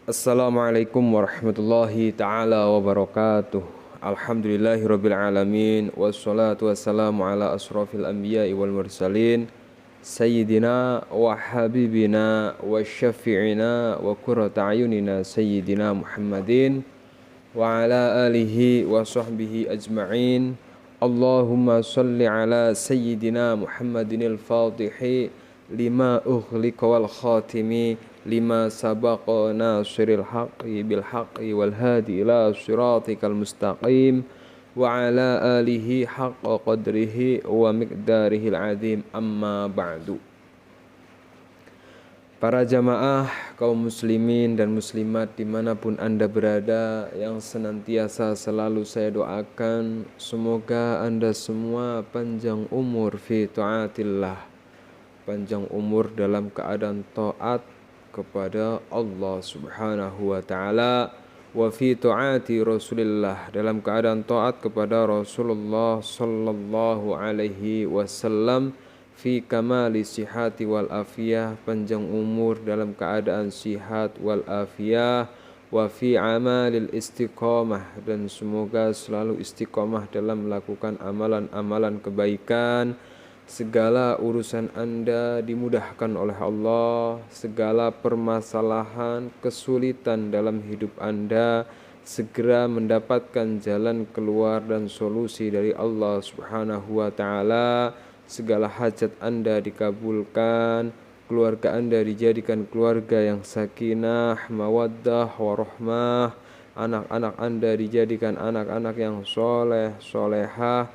Assalamualaikum warahmatullahi ta'ala wabarakatuh. Alhamdulillahirabbil alamin wassalatu wassalamu ala asrofil anbiya'i wal mursalin sayyidina wa habibina wa syafi'ina wa qurrata ayunina sayyidina Muhammadin wa ala alihi wa sahbihi ajma'in. Allahumma salli ala sayyidina Muhammadinil fatihi lima ughliqa wal khatimi lima sabaqa nasiril haqqi bil haqqi wal hadi ila siratikal mustaqim wa ala alihi haqqa qadrihi wa miqdarihil azim, amma ba'du. Para jamaah kaum muslimin dan muslimat dimanapun anda berada, yang senantiasa selalu saya doakan, semoga anda semua panjang umur fi taatillah, panjang umur dalam keadaan taat kepada Allah Subhanahu wa taala, wa fi taati Rasulillah, dalam keadaan taat kepada Rasulullah sallallahu alaihi wasallam, fi kamali sihati wal afiyah, panjang umur dalam keadaan sihat wal afiyah, wa fi amalil istiqamah, dan semoga selalu istiqamah dalam melakukan amalan-amalan kebaikan. Segala urusan anda dimudahkan oleh Allah, segala permasalahan, kesulitan dalam hidup anda segera mendapatkan jalan keluar dan solusi dari Allah Subhanahu wa taala. Segala hajat anda dikabulkan, keluarga anda dijadikan keluarga yang sakinah, mawaddah, warahmah, anak-anak anda dijadikan anak-anak yang soleh, solehah,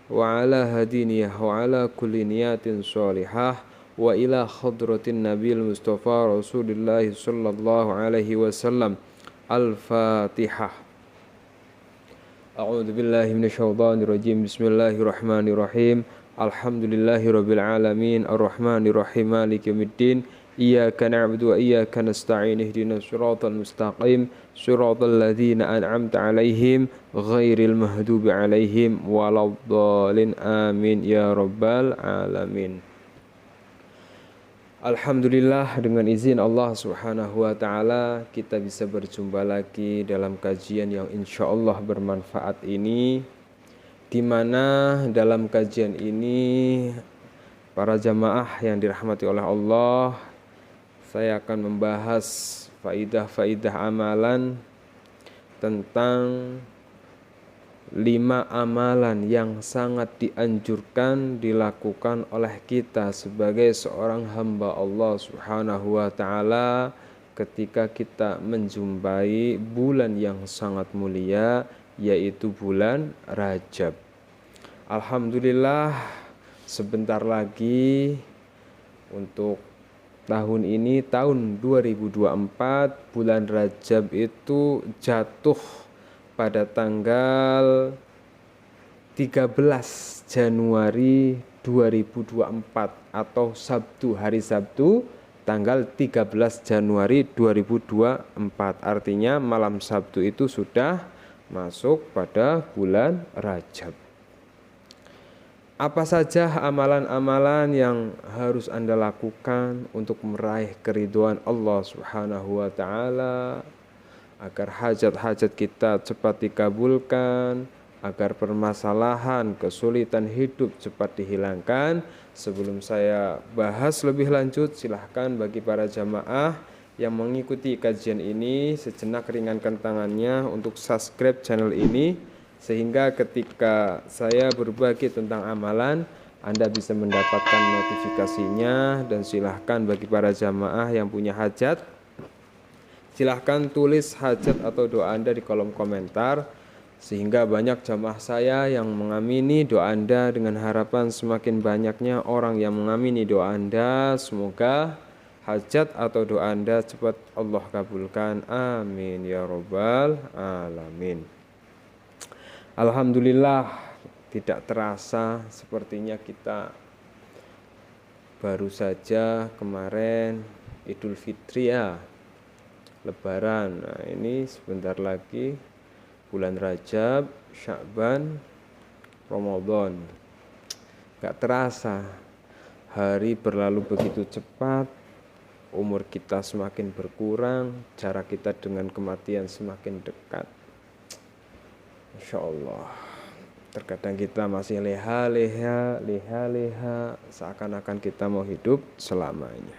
wa ala hadiniyah wa ala kulli niyatin sholihah wa ila khadratin nabil mustafa rasulillah sallallahu alaihi wasallam. Al-Fatihah. A'udzu billahi minasyaitonir rajim. Bismillahirrahmanirrahim. Alhamdulillahirabbil alamin arrahmanir rahim maliki yaumiddin. Iyyaka na'budu wa iyyaka nasta'in ihdinas siratal mustaqim siratal ladzina an'amta 'alaihim ghairil maghdubi 'alaihim waladdallin. Amin ya rabbal alamin. Alhamdulillah, dengan izin Allah Subhanahu wa taala kita bisa berjumpa lagi dalam kajian yang insyaallah bermanfaat ini, di mana dalam kajian ini para jamaah yang dirahmati oleh Allah, saya akan membahas faidah-faidah amalan tentang 5 amalan yang sangat dianjurkan dilakukan oleh kita sebagai seorang hamba Allah Subhanahu wa taala ketika kita menjumpai bulan yang sangat mulia, yaitu bulan Rajab. Alhamdulillah, sebentar lagi untuk tahun ini, tahun 2024, bulan Rajab itu jatuh pada tanggal 13 Januari 2024 atau Sabtu, hari Sabtu tanggal 13 Januari 2024. Artinya malam Sabtu itu sudah masuk pada bulan Rajab. Apa saja amalan-amalan yang harus Anda lakukan untuk meraih keridhaan Allah Subhanahu wa taala, agar hajat-hajat kita cepat dikabulkan, agar permasalahan, kesulitan hidup cepat dihilangkan? Sebelum saya bahas lebih lanjut, silahkan bagi para jamaah yang mengikuti kajian ini sejenak ringankan tangannya untuk subscribe channel ini, sehingga ketika saya berbagi tentang amalan, Anda bisa mendapatkan notifikasinya. Dan silahkan bagi para jamaah yang punya hajat, silahkan tulis hajat atau doa Anda di kolom komentar, sehingga banyak jamaah saya yang mengamini doa Anda, dengan harapan semakin banyaknya orang yang mengamini doa Anda, semoga hajat atau doa Anda cepat Allah kabulkan. Amin ya rabbal alamin. Alhamdulillah, tidak terasa sepertinya kita baru saja kemarin Idul Fitri ya, Lebaran. Nah, ini sebentar lagi bulan Rajab, Sya'ban, Ramadan. Gak terasa, hari berlalu begitu cepat, umur kita semakin berkurang, jarak kita dengan kematian semakin dekat. Insya Allah. Terkadang kita masih leha-leha, seakan-akan kita mau hidup selamanya.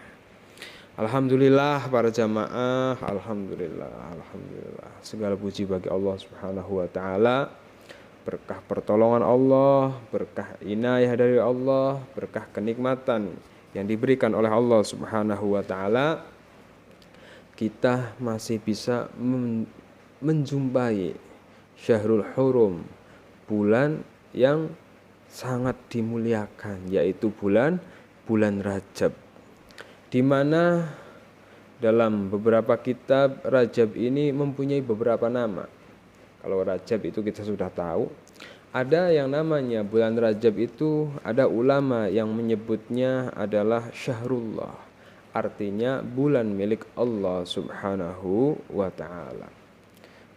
Alhamdulillah para jamaah, alhamdulillah. Segala puji bagi Allah Subhanahu wa taala. Berkah pertolongan Allah, berkah inayah dari Allah, berkah kenikmatan yang diberikan oleh Allah Subhanahu wa taala, kita masih bisa menjumpai Syahrul Hurum, bulan yang sangat dimuliakan, yaitu bulan Rajab, di mana dalam beberapa kitab Rajab ini mempunyai beberapa nama. Kalau Rajab itu kita sudah tahu, ada yang namanya bulan Rajab itu, ada ulama yang menyebutnya adalah Syahrullah, artinya bulan milik Allah Subhanahu wa ta'ala.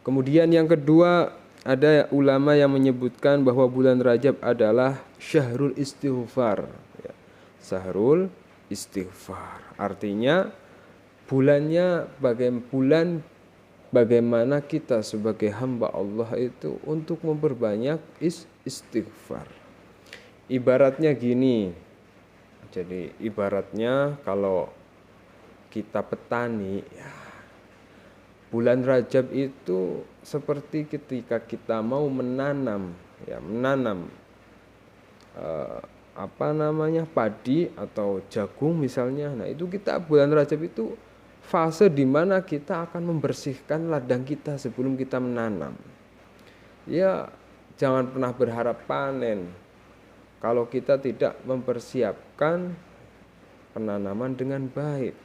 Kemudian yang kedua, ada ulama yang menyebutkan bahwa bulan Rajab adalah Syahrul Istighfar. Syahrul Istighfar, artinya bulannya bagaimana kita sebagai hamba Allah itu untuk memperbanyak istighfar. Ibaratnya gini, jadi ibaratnya kalau kita petani, bulan Rajab itu seperti ketika kita mau menanam padi atau jagung misalnya. Nah, itu kita bulan Rajab itu fase di mana kita akan membersihkan ladang kita sebelum kita menanam. Ya, jangan pernah berharap panen kalau kita tidak mempersiapkan penanaman dengan baik.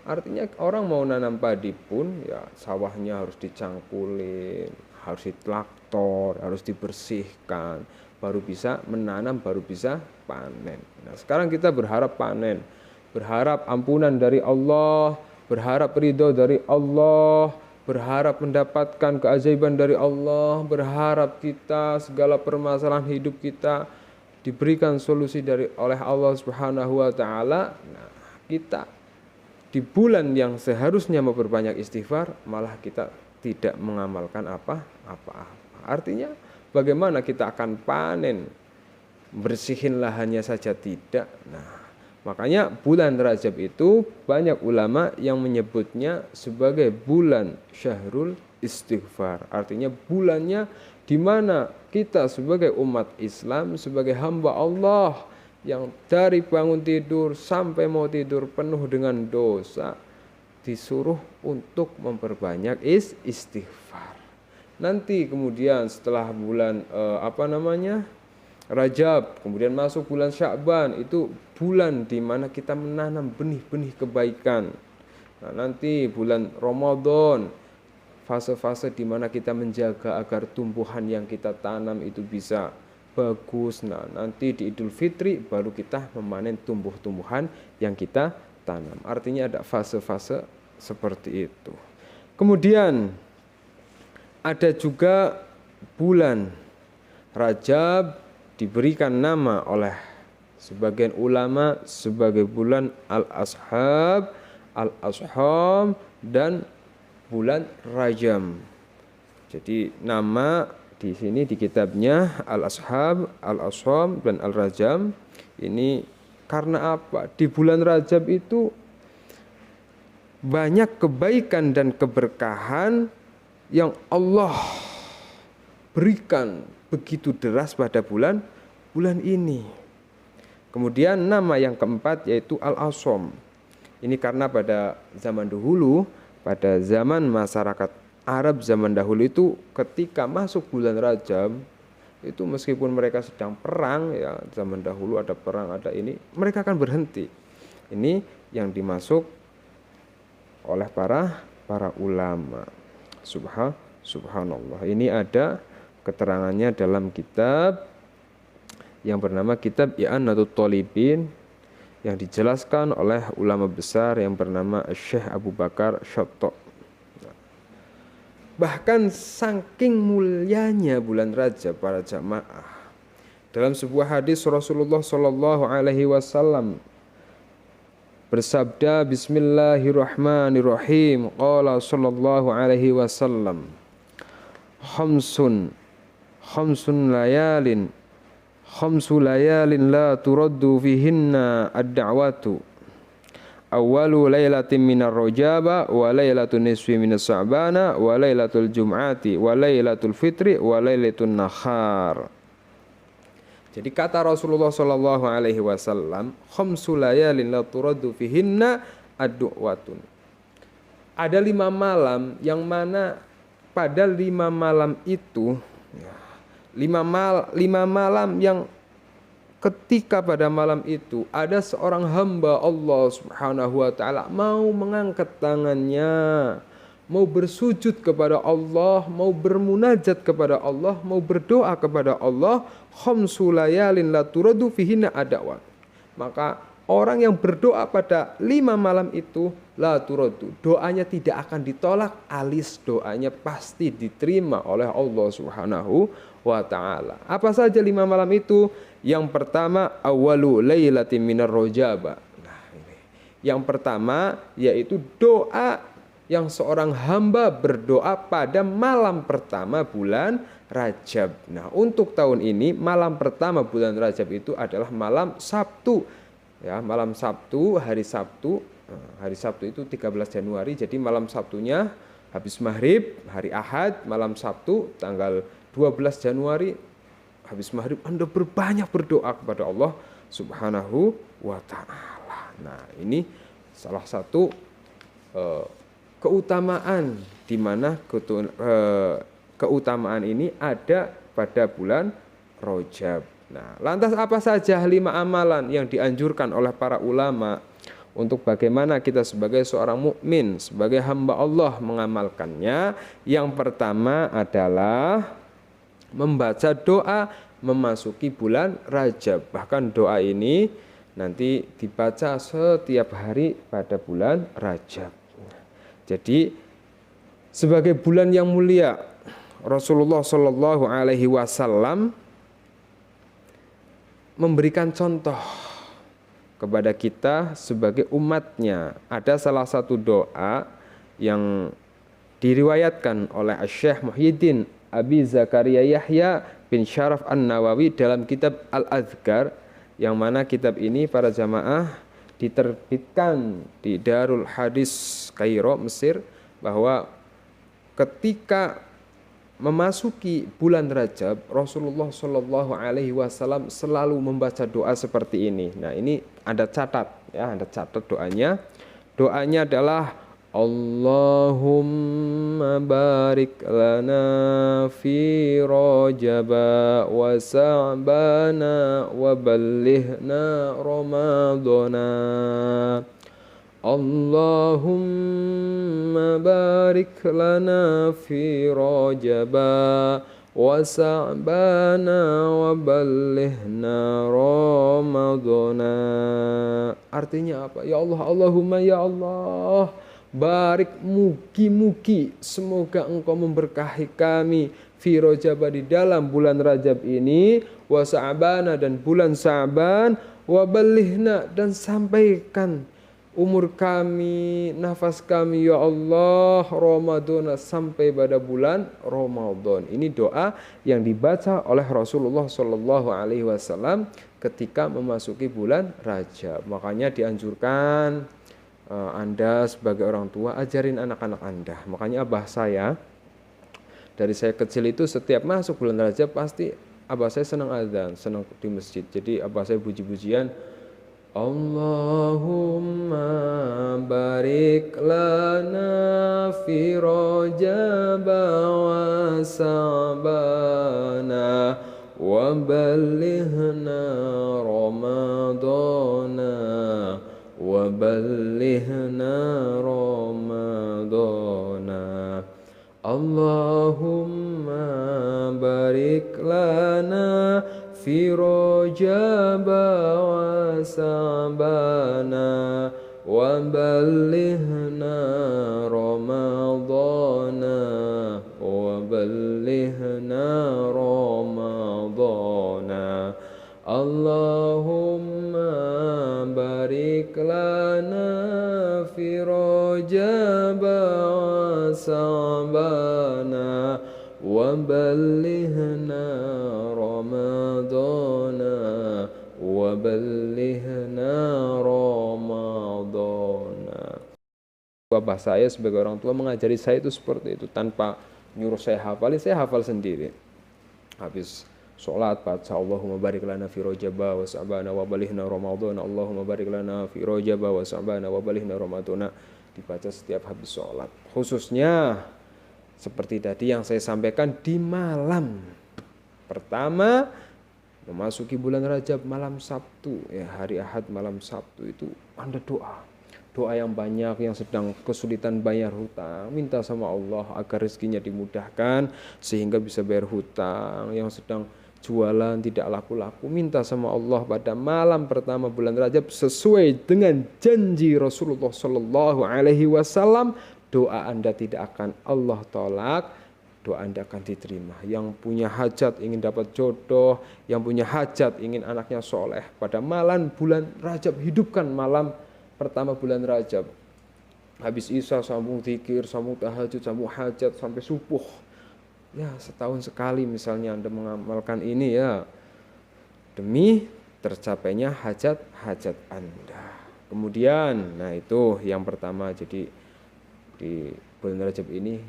Artinya orang mau nanam padi pun ya sawahnya harus dicangkulin, harus ditraktor, harus dibersihkan, baru bisa menanam, baru bisa panen. Nah, sekarang kita berharap panen, berharap ampunan dari Allah, berharap ridho dari Allah, berharap mendapatkan keajaiban dari Allah, berharap kita segala permasalahan hidup kita diberikan solusi oleh Allah Subhanahu wa taala. Nah, kita di bulan yang seharusnya memperbanyak istighfar, malah kita tidak mengamalkan apa-apa. Artinya bagaimana kita akan panen? Bersihin lahannya saja tidak. Nah, makanya bulan Rajab itu banyak ulama yang menyebutnya sebagai bulan Syahrul Istighfar. Artinya bulannya di mana kita sebagai umat Islam, sebagai hamba Allah yang dari bangun tidur sampai mau tidur penuh dengan dosa, disuruh untuk memperbanyak istighfar. Nanti kemudian setelah bulan Rajab, kemudian masuk bulan Sya'ban, itu bulan di mana kita menanam benih-benih kebaikan. Nah, nanti bulan Ramadan, fase-fase di mana kita menjaga agar tumbuhan yang kita tanam itu bisa bagus. Nah, nanti di Idul Fitri baru kita memanen tumbuh-tumbuhan yang kita tanam. Artinya ada fase-fase seperti itu. Kemudian ada juga bulan Rajab diberikan nama oleh sebagian ulama sebagai bulan Al-Ashab, Al-Asham, dan bulan Rajam. Jadi nama di sini di kitabnya Al-Ashab, Al-Asham, dan Al-Rajam ini karena apa? Di bulan Rajab itu banyak kebaikan dan keberkahan yang Allah berikan begitu deras pada bulan ini. Kemudian nama yang keempat yaitu Al-Asham. Ini karena pada zaman dahulu, pada zaman masyarakat Arab zaman dahulu itu ketika masuk bulan Rajab itu meskipun mereka sedang perang, ya zaman dahulu ada perang, ada ini, mereka akan berhenti. Ini yang dimasuk oleh para ulama. Subhanallah. Ini ada keterangannya dalam kitab yang bernama Kitab I'anatul Thalibin yang dijelaskan oleh ulama besar yang bernama Syekh Abu Bakar Syatta. Bahkan saking mulianya bulan Rajab para jamaah, dalam sebuah hadis Rasulullah Shallallahu Alaihi Wasallam bersabda, Bismillahirrahmanirrahim. Qala sallallahu alaihi wasallam, khamsun khamsu layalin la turaddu fihinna ad-da'watu. Awwalu lailatin minar rajaba wa lailatun nisfi minas sa'bana wa lailatul jum'ati wa lailatul fitri wa lailatun nakhar. Jadi kata Rasulullah sallallahu alaihi wasallam, khamsu layalin la turaddu fihinna ad-da'watun. Ada 5 malam yang mana pada 5 malam itu 5 malam yang ketika pada malam itu ada seorang hamba Allah Subhanahu wa taala mau mengangkat tangannya, mau bersujud kepada Allah, mau bermunajat kepada Allah, mau berdoa kepada Allah, khamsu layalin la turaddu fihinna ad-da'wat. Maka orang yang berdoa pada 5 malam itu la turaddu, doanya tidak akan ditolak, alis doanya pasti diterima oleh Allah Subhanahu wa ta'ala. Apa saja 5 malam itu? Yang pertama, awwalu lailatin minar rajaba. Nah, ini. Yang pertama yaitu doa yang seorang hamba berdoa pada malam pertama bulan Rajab. Nah, untuk tahun ini malam pertama bulan Rajab itu adalah malam Sabtu. Ya, malam Sabtu, hari Sabtu. Hari Sabtu itu 13 Januari. Jadi malam Sabtunya habis maghrib, hari Ahad, malam Sabtu tanggal 12 Januari habis maghrib Anda berbanyak berdoa kepada Allah Subhanahu wa ta'ala. Nah, ini salah satu keutamaan di mana keutamaan ini ada pada bulan Rajab. Nah, lantas apa saja 5 amalan yang dianjurkan oleh para ulama untuk bagaimana kita sebagai seorang mukmin, sebagai hamba Allah mengamalkannya? Yang pertama adalah membaca doa memasuki bulan Rajab. Bahkan doa ini nanti dibaca setiap hari pada bulan Rajab. Jadi sebagai bulan yang mulia, Rasulullah Shallallahu Alaihi Wasallam memberikan contoh kepada kita sebagai umatnya. Ada salah satu doa yang diriwayatkan oleh Syekh Muhyiddin Abi Zakaria Yahya bin Syaraf An-Nawawi dalam kitab Al-Adhkar, yang mana kitab ini para jamaah diterbitkan di Darul Hadis Kairo, Mesir, bahwa ketika memasuki bulan Rajab Rasulullah Shallallahu Alaihi Wasallam selalu membaca doa seperti ini. Nah, ini Anda catat ya, Anda catat doanya. Doanya adalah Allahumma barik lana fi rajaba wa sa'bana wa ballighna ramadana. Allahumma barik lana fi rajaba wa sa'bana wa ballighna ramadana. Artinya apa? Ya Allah, Allahumma ya Allah, barik, mugi-mugi semoga engkau memberkahi kami fi rajaba di dalam bulan Rajab ini, wa sa'bana dan bulan Sa'ban, wa ballighna dan sampaikan umur kami, nafas kami ya Allah, Ramadan sampai pada bulan Ramadan. Ini doa yang dibaca oleh Rasulullah Shallallahu Alaihi Wasallam ketika memasuki bulan Rajab. Makanya dianjurkan Anda sebagai orang tua ajarin anak-anak Anda. Makanya abah saya dari saya kecil itu setiap masuk bulan Rajab pasti abah saya senang azan, senang di masjid. Jadi abah saya puji-pujian, Allahumma barik lana fi rajaba wa sa'bana wa ballighna ramadana wa ballighna ramadana. Allahumma barik lana fi rajaba wa sa'bana wa ballighna ramadana wa ballighna ramadana. Allahumma barik lana وشعبان وبلغنا رمضان وبلغنا رمضان. Bapak saya sebagai orang tua mengajari saya itu seperti itu, tanpa nyuruh saya hafalin, saya hafal sendiri. Habis sholat baca Allahumma barik lana fi rajaba wa sa'bana wa balighna ramadhana, Allahumma barik lana fi rajaba wa sa'bana wa balighna ramadhana, dibaca setiap habis sholat. Khususnya seperti tadi yang saya sampaikan, di malam pertama memasuki bulan Rajab, malam Sabtu ya, hari Ahad malam Sabtu itu Anda doa yang banyak, yang sedang kesulitan bayar hutang, minta sama Allah agar rezekinya dimudahkan sehingga bisa bayar hutang. Yang sedang jualan tidak laku-laku, minta sama Allah pada malam pertama bulan Rajab sesuai dengan janji Rasulullah Shallallahu Alaihi Wasallam. Doa Anda tidak akan Allah tolak, doa Anda akan diterima. Yang punya hajat ingin dapat jodoh, yang punya hajat ingin anaknya soleh, pada malam bulan Rajab hidupkan malam pertama bulan Rajab. Habis Isya sambung zikir, sambung tahajud, sambung hajat sampai subuh. Ya, setahun sekali misalnya Anda mengamalkan ini ya, demi tercapainya hajat-hajat Anda. Kemudian, nah itu yang pertama. Jadi di bulan Rajab ini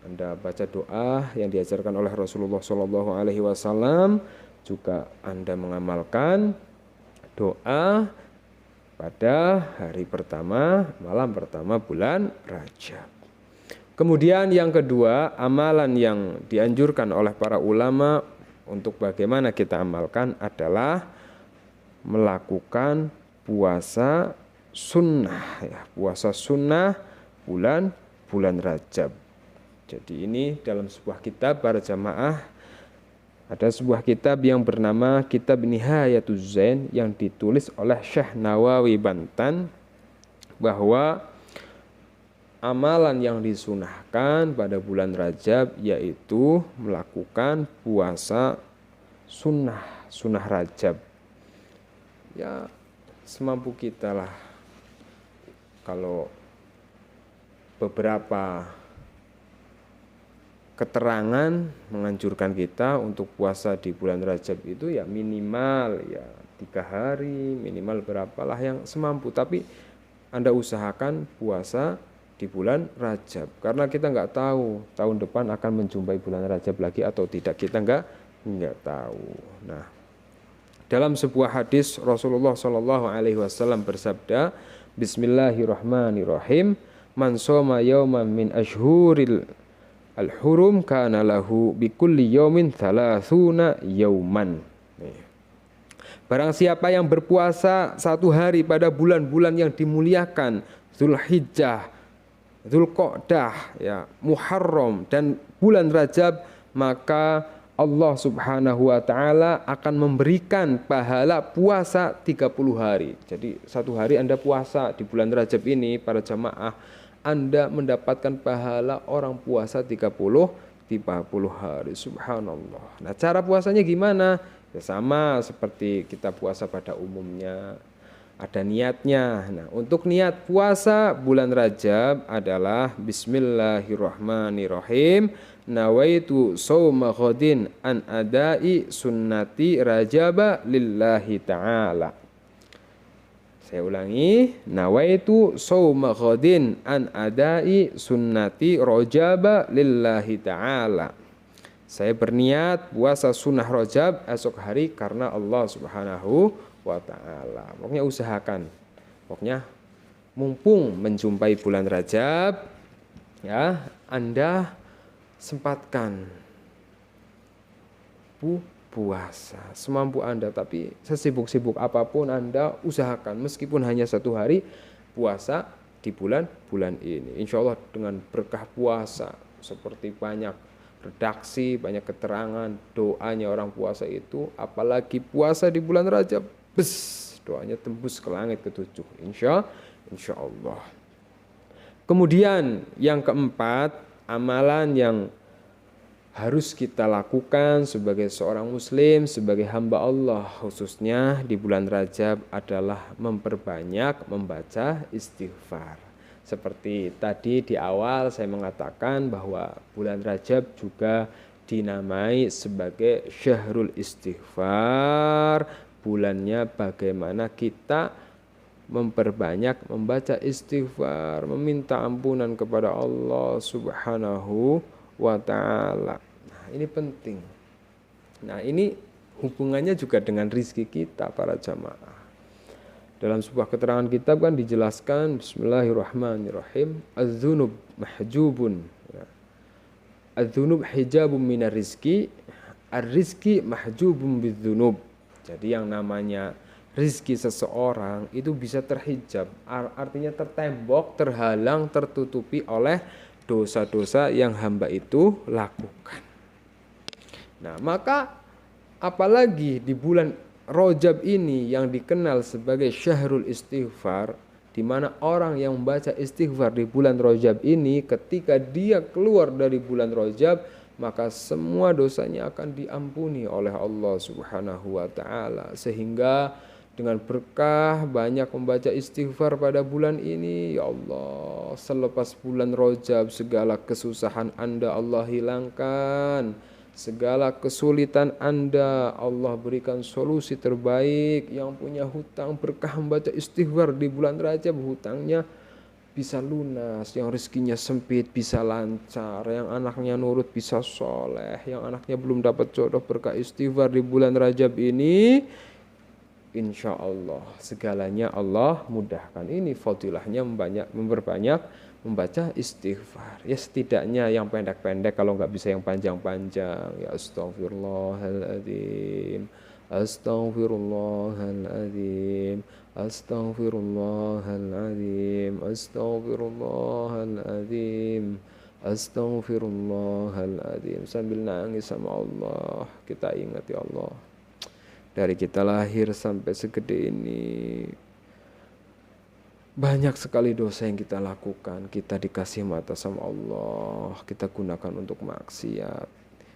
Anda baca doa yang diajarkan oleh Rasulullah Shallallahu Alaihi Wasallam. Juga Anda mengamalkan doa pada hari pertama, malam pertama bulan Rajab. Kemudian yang kedua, amalan yang dianjurkan oleh para ulama untuk bagaimana kita amalkan adalah melakukan puasa sunnah ya, puasa sunnah bulan Rajab. Jadi ini dalam sebuah kitab para jamaah, ada sebuah kitab yang bernama Kitab Nihayatuz Zain yang ditulis oleh Syekh Nawawi Bantan, bahwa amalan yang disunahkan pada bulan Rajab yaitu melakukan puasa sunnah Rajab. Ya, semampu kita lah. Kalau beberapa keterangan menganjurkan kita untuk puasa di bulan Rajab itu ya minimal ya 3 hari, minimal berapalah yang semampu. Tapi Anda usahakan puasa di bulan Rajab, karena kita nggak tahu tahun depan akan menjumpai bulan Rajab lagi atau tidak, kita nggak tahu. Nah, dalam sebuah hadis Rasulullah Shallallahu Alaihi Wasallam bersabda, Bismillahirrahmanirrahim, man soma yauman min ashhuril al-hurum kana lahu bikulli yaumin 30 yauman. Barang siapa yang berpuasa 1 hari pada bulan-bulan yang dimuliakan, Zulhijjah, Zulqa'dah, ya, Muharram dan bulan Rajab, maka Allah Subhanahu wa taala akan memberikan pahala puasa 30 hari. Jadi 1 hari Anda puasa di bulan Rajab ini, para jamaah, Anda mendapatkan pahala orang puasa 30 hari. Subhanallah. Nah, cara puasanya gimana? Ya sama seperti kita puasa pada umumnya. Ada niatnya. Nah, untuk niat puasa bulan Rajab adalah Bismillahirrahmanirrahim. Nawaitu shauma ghadin an adai sunnati Rajaba lillahi ta'ala. Saya ulangi, nawaitu shauma ghadin an adai sunnati Rajaba lillahi ta'ala. Saya berniat puasa sunnah Rajab esok hari karena Allah Subhanahu wa ta'ala. Pokoknya usahakan. Pokoknya mumpung menjumpai bulan Rajab, ya, Anda sempatkan puasa semampu Anda, tapi sesibuk-sibuk apapun Anda usahakan meskipun hanya 1 hari puasa di bulan ini. Insya Allah dengan berkah puasa, seperti banyak redaksi, banyak keterangan doanya orang puasa itu, apalagi puasa di bulan Rajab, doanya tembus ke langit ke-7 insya Allah. Kemudian yang keempat, amalan yang harus kita lakukan sebagai seorang muslim, sebagai hamba Allah khususnya di bulan Rajab adalah memperbanyak membaca istighfar. Seperti tadi di awal saya mengatakan bahwa bulan Rajab juga dinamai sebagai syahrul istighfar, bulannya bagaimana kita memperbanyak membaca istighfar, meminta ampunan kepada Allah Subhanahu wa ta'ala. Nah, ini penting. Nah, ini hubungannya juga dengan rizki kita para jamaah. Dalam sebuah keterangan kitab kan dijelaskan bismillahirrahmanirrahim, az-dzunub mahjubun. Az-dzunub hijabun minar rizki, ar-rizki mahjubun bidzunub. Jadi yang namanya rizki seseorang itu bisa terhijab, artinya tertembok, terhalang, tertutupi oleh dosa-dosa yang hamba itu lakukan. Nah, maka apalagi di bulan Rajab ini yang dikenal sebagai syahrul istighfar, di mana orang yang membaca istighfar di bulan Rajab ini, ketika dia keluar dari bulan Rajab, maka semua dosanya akan diampuni oleh Allah Subhanahu wa ta'ala. Sehingga dengan berkah banyak membaca istighfar pada bulan ini, ya Allah, selepas bulan Rajab segala kesusahan Anda Allah hilangkan. Segala kesulitan Anda Allah berikan solusi terbaik. Yang punya hutang berkah membaca istighfar di bulan Rajab, hutangnya bisa lunas. Yang rezekinya sempit bisa lancar. Yang anaknya nurut bisa soleh. Yang anaknya belum dapat jodoh berkah istighfar di bulan Rajab ini, insya Allah segalanya Allah mudahkan. Ini fadilahnya memperbanyak membaca istighfar. Ya setidaknya yang pendek-pendek, kalau nggak bisa yang panjang-panjang. Ya astaghfirullahaladzim, astaghfirullahaladzim, astaghfirullahaladzim, astaghfirullahaladzim, astaghfirullahaladzim. Sambil nangis sama Allah, kita ingat ya Allah, dari kita lahir sampai segede ini banyak sekali dosa yang kita lakukan. Kita dikasih mata sama Allah, kita gunakan untuk maksiat.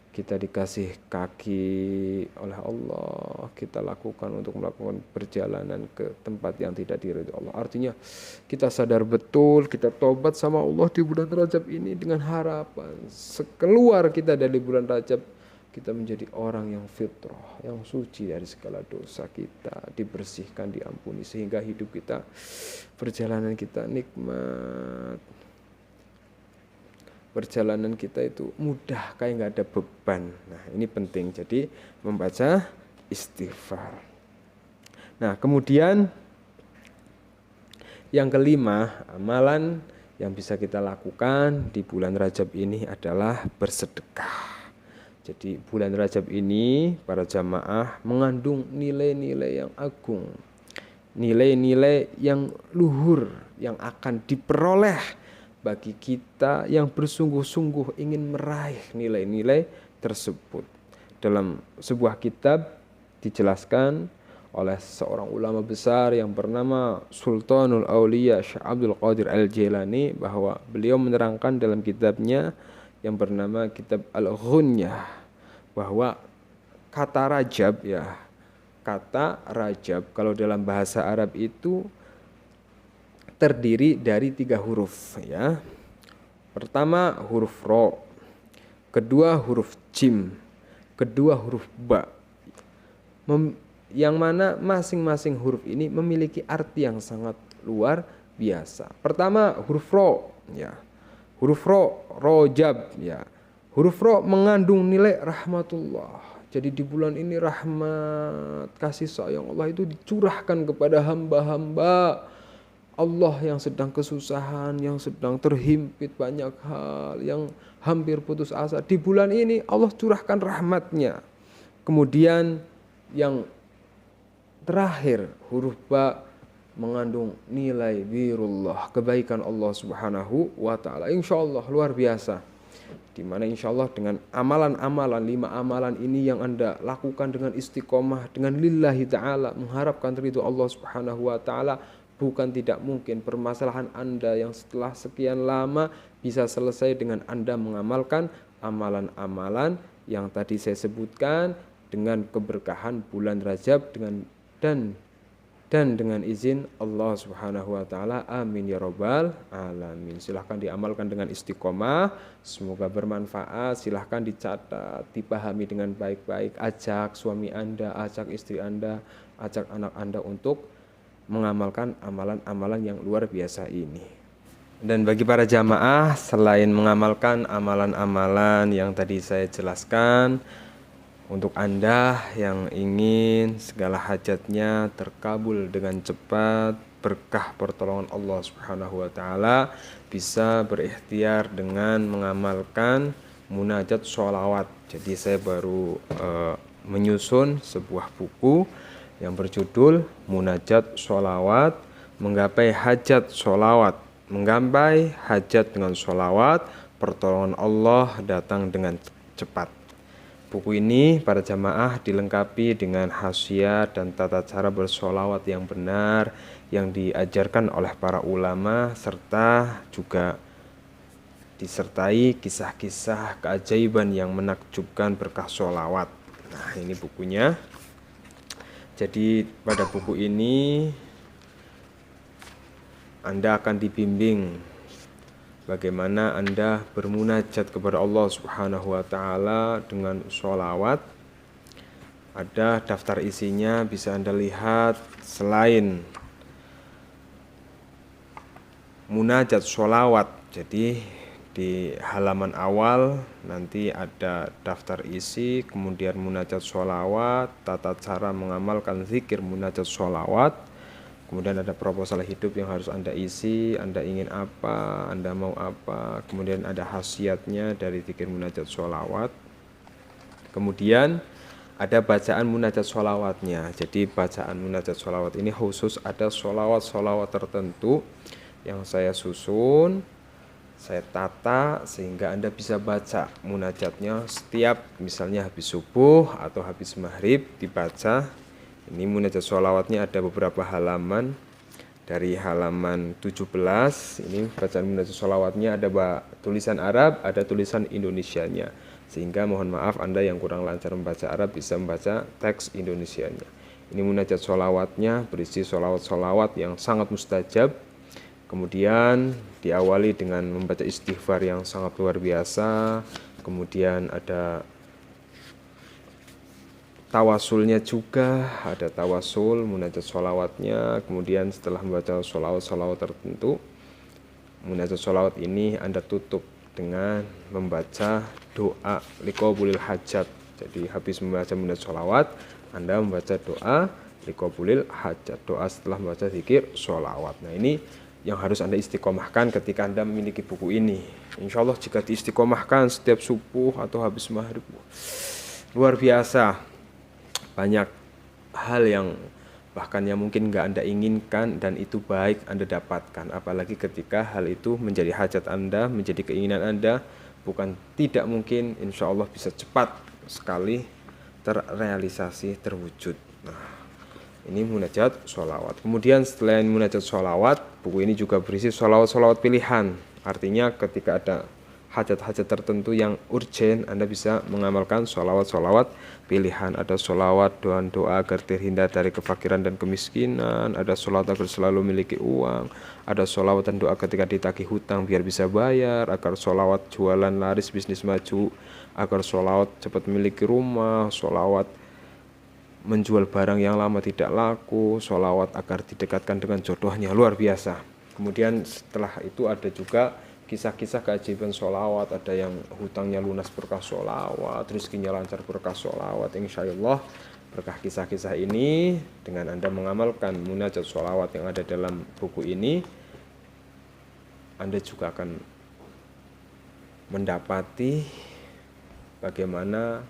Kita dikasih kaki oleh Allah, kita lakukan untuk melakukan perjalanan ke tempat yang tidak diridhoi Allah. Artinya kita sadar betul, kita tobat sama Allah di bulan Rajab ini dengan harapan sekeluar kita dari bulan Rajab, kita menjadi orang yang fitrah, yang suci dari segala dosa kita, dibersihkan, diampuni, sehingga hidup kita, perjalanan kita nikmat, perjalanan kita itu mudah, kayak nggak ada beban. Nah, ini penting, jadi membaca istighfar. Nah, kemudian yang kelima, amalan yang bisa kita lakukan di bulan Rajab ini adalah bersedekah. Jadi bulan Rajab ini para jamaah mengandung nilai-nilai yang agung, nilai-nilai yang luhur yang akan diperoleh bagi kita yang bersungguh-sungguh ingin meraih nilai-nilai tersebut. Dalam sebuah kitab dijelaskan oleh seorang ulama besar yang bernama Sultanul Auliya Syekh Abdul Qadir Al-Jailani, bahwa beliau menerangkan dalam kitabnya yang bernama kitab Al-Ghunyah, bahwa kata Rajab, ya, kata Rajab kalau dalam bahasa Arab itu terdiri dari 3 huruf, ya. Pertama huruf ro, kedua huruf jim, kedua huruf ba. Yang mana masing-masing huruf ini memiliki arti yang sangat luar biasa. Pertama huruf ro, ya. Huruf ro, rojab, ya. Huruf ro mengandung nilai rahmatullah. Jadi di bulan ini rahmat, kasih sayang Allah itu dicurahkan kepada hamba-hamba Allah yang sedang kesusahan, yang sedang terhimpit banyak hal, yang hampir putus asa. Di bulan ini Allah curahkan rahmatnya. Kemudian yang terakhir huruf ba mengandung nilai birullah, kebaikan Allah Subhanahu wa ta'ala. Insya Allah luar biasa. Dimana insya Allah dengan amalan-amalan, 5 amalan ini yang Anda lakukan dengan istiqomah, dengan lillahi ta'ala, mengharapkan ridho Allah Subhanahu wa ta'ala, bukan tidak mungkin permasalahan Anda yang setelah sekian lama bisa selesai dengan Anda mengamalkan amalan-amalan yang tadi saya sebutkan, dengan keberkahan bulan Rajab dan dan dengan izin Allah Subhanahu wa taala. Amin ya rabbal alamin. Silahkan diamalkan dengan istiqomah, semoga bermanfaat. Silahkan dicatat, dipahami dengan baik-baik. Ajak suami Anda, ajak istri Anda, ajak anak Anda untuk mengamalkan amalan-amalan yang luar biasa ini. Dan bagi para jamaah, selain mengamalkan amalan-amalan yang tadi saya jelaskan, untuk Anda yang ingin segala hajatnya terkabul dengan cepat, berkah pertolongan Allah Subhanahu wa taala, bisa berikhtiar dengan mengamalkan munajat sholawat. Jadi saya baru menyusun sebuah buku yang berjudul Munajat Sholawat, Menggapai Hajat Sholawat. Menggapai hajat dengan sholawat, pertolongan Allah datang dengan cepat. Buku ini para jamaah dilengkapi dengan khasiat dan tata cara bersolawat yang benar yang diajarkan oleh para ulama, serta juga disertai kisah-kisah keajaiban yang menakjubkan berkah solawat. Nah, ini bukunya. Jadi pada buku ini Anda akan dibimbing bagaimana Anda bermunajat kepada Allah Subhanahu wa taala dengan sholawat. Ada daftar isinya, bisa Anda lihat. Selain munajat sholawat, jadi di halaman awal nanti ada daftar isi, kemudian munajat sholawat, tata cara mengamalkan zikir munajat sholawat. Kemudian ada proposal hidup yang harus Anda isi, Anda ingin apa, Anda mau apa. Kemudian ada khasiatnya dari zikir munajat sholawat. Kemudian ada bacaan munajat sholawatnya. Jadi bacaan munajat sholawat ini khusus ada sholawat-sholawat tertentu yang saya susun, saya tata sehingga Anda bisa baca munajatnya setiap misalnya habis subuh atau habis maghrib dibaca. Ini munajat sholawatnya ada beberapa halaman. Dari halaman 17 ini bacaan munajat sholawatnya ada tulisan Arab, ada tulisan Indonesianya. Sehingga mohon maaf Anda yang kurang lancar membaca Arab bisa membaca teks Indonesianya. Ini munajat sholawatnya berisi sholawat-sholawat yang sangat mustajab. Kemudian diawali dengan membaca istighfar yang sangat luar biasa. Kemudian ada tawasulnya juga, ada tawasul, munajat sholawatnya. Kemudian setelah membaca sholawat-sholawat tertentu, munajat sholawat ini Anda tutup dengan membaca doa liqabulil hajat. Jadi habis membaca munajat sholawat, Anda membaca doa liqabulil hajat, doa setelah membaca zikir sholawat. Nah, ini yang harus Anda istiqomahkan ketika Anda memiliki buku ini. Insya Allah jika diistiqomahkan setiap subuh atau habis maghrib, luar biasa. Banyak hal yang bahkan yang mungkin nggak Anda inginkan dan itu baik Anda dapatkan. Apalagi ketika hal itu menjadi hajat Anda, menjadi keinginan Anda, bukan tidak mungkin, insya Allah bisa cepat sekali terrealisasi, terwujud. Nah, ini munajat sholawat. Kemudian selain munajat sholawat, buku ini juga berisi sholawat-sholawat pilihan. Artinya ketika ada hajat-hajat tertentu yang urgen, Anda bisa mengamalkan sholawat-sholawat pilihan. Ada sholawat doa agar terhindar dari kefakiran dan kemiskinan, ada sholawat agar selalu memiliki uang, ada sholawat dan doa ketika ditagih hutang biar bisa bayar, agar sholawat jualan laris bisnis maju, agar sholawat cepat memiliki rumah, sholawat menjual barang yang lama tidak laku, sholawat agar didekatkan dengan jodohnya. Luar biasa. Kemudian setelah itu ada juga kisah-kisah keajaiban sholawat. Ada yang hutangnya lunas berkah sholawat, rezekinya lancar berkah sholawat. Insya Allah berkah kisah-kisah ini, dengan Anda mengamalkan munajat sholawat yang ada dalam buku ini, Anda juga akan mendapati bagaimana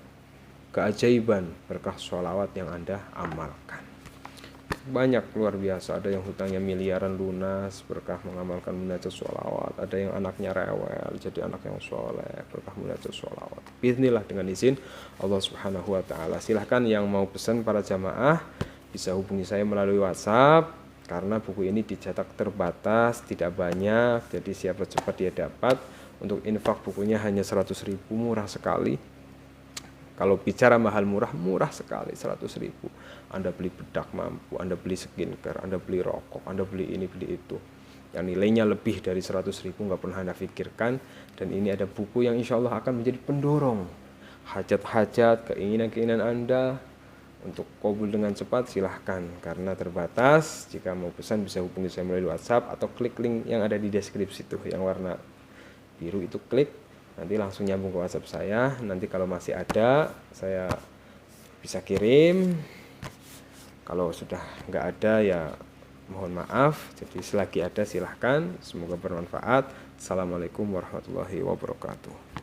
keajaiban berkah sholawat yang Anda amalkan. Banyak, luar biasa. Ada yang hutangnya miliaran lunas berkah mengamalkan munajat sholawat. Ada yang anaknya rewel jadi anak yang soleh berkah munajat sholawat. Bismillah, dengan izin Allah Subhanahu wa taala. Silahkan yang mau pesan para jamaah bisa hubungi saya melalui WhatsApp, karena buku ini dicetak terbatas, tidak banyak, jadi siapa cepat dia dapat. Untuk infak bukunya hanya 100.000, murah sekali. Kalau bicara mahal murah, murah sekali, 100.000. Anda beli bedak mampu, Anda beli skincare, Anda beli rokok, Anda beli ini, beli itu. Yang nilainya lebih dari 100.000 nggak pernah Anda pikirkan. Dan ini ada buku yang insya Allah akan menjadi pendorong hajat-hajat, keinginan-keinginan Anda untuk kabul dengan cepat. Silahkan, karena terbatas. Jika mau pesan bisa hubungi saya melalui WhatsApp atau klik link yang ada di deskripsi tuh, yang warna biru itu, klik, nanti langsung nyambung ke WhatsApp saya. Nanti kalau masih ada saya bisa kirim, kalau sudah nggak ada ya mohon maaf. Jadi selagi ada silahkan, semoga bermanfaat. Assalamualaikum warahmatullahi wabarakatuh.